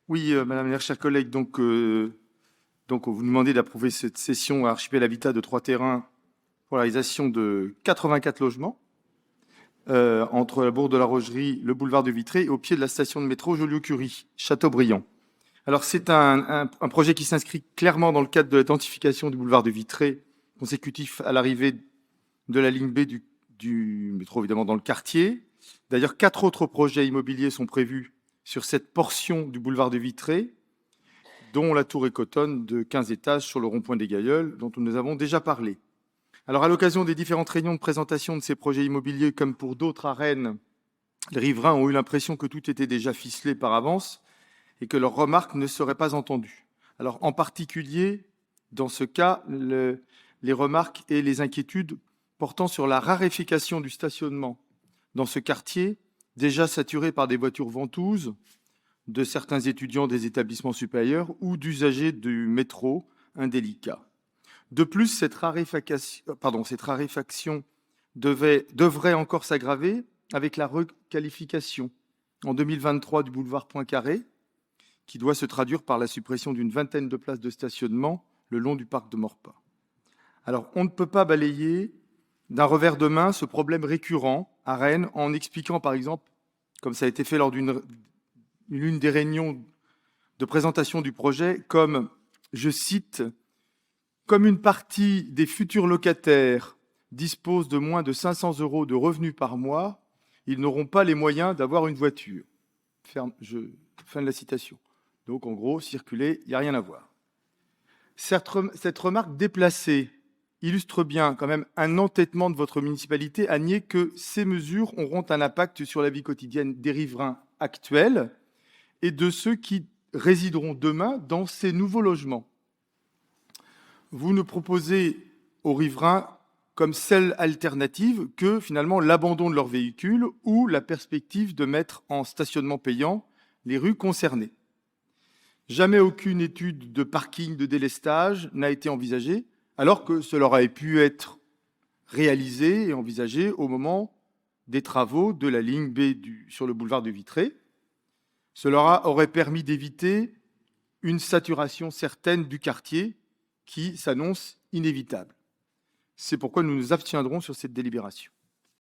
Oui, Madame la maire, chers collègues, donc vous demandez d'approuver cette cession à Archipel Habitat de 3 terrains pour la réalisation de 84 logements entre la bourg de la Rogerie, le boulevard de Vitré et au pied de la station de métro Joliot-Curie, Châteaubriand. Alors c'est un projet qui s'inscrit clairement dans le cadre de la densification du boulevard de Vitré, consécutif à l'arrivée de la ligne B du métro, évidemment, dans le quartier. D'ailleurs, 4 autres projets immobiliers sont prévus sur cette portion du boulevard de Vitré, dont la tour écotonne de 15 étages sur le rond-point des Gailleuls, dont nous avons déjà parlé. Alors, à l'occasion des différentes réunions de présentation de ces projets immobiliers, comme pour d'autres à Rennes, les riverains ont eu l'impression que tout était déjà ficelé par avance et que leurs remarques ne seraient pas entendues. Alors, en particulier, dans ce cas, les remarques et les inquiétudes portant sur la raréfaction du stationnement dans ce quartier, déjà saturé par des voitures ventouses, de certains étudiants des établissements supérieurs ou d'usagers du métro indélicats. De plus, cette raréfaction devrait encore s'aggraver avec la requalification en 2023 du boulevard Poincaré, qui doit se traduire par la suppression d'une vingtaine de places de stationnement le long du parc de Maurepas. Alors, on ne peut pas balayer d'un revers de main ce problème récurrent à Rennes en expliquant, par exemple, comme ça a été fait lors d'une des réunions de présentation du projet, comme, je cite, « Comme une partie des futurs locataires dispose de moins de 500 € de revenus par mois, ils n'auront pas les moyens d'avoir une voiture. » Fin de la citation. Donc, en gros, circuler, il n'y a rien à voir. Cette remarque déplacée illustre bien quand même un entêtement de votre municipalité à nier que ces mesures auront un impact sur la vie quotidienne des riverains actuels et de ceux qui résideront demain dans ces nouveaux logements. Vous ne proposez aux riverains comme seule alternative que finalement l'abandon de leur véhicule ou la perspective de mettre en stationnement payant les rues concernées. Jamais aucune étude de parking de délestage n'a été envisagée, alors que cela aurait pu être réalisé et envisagé au moment des travaux de la ligne B sur le boulevard de Vitré. Cela aurait permis d'éviter une saturation certaine du quartier qui s'annonce inévitable. C'est pourquoi nous nous abstiendrons sur cette délibération.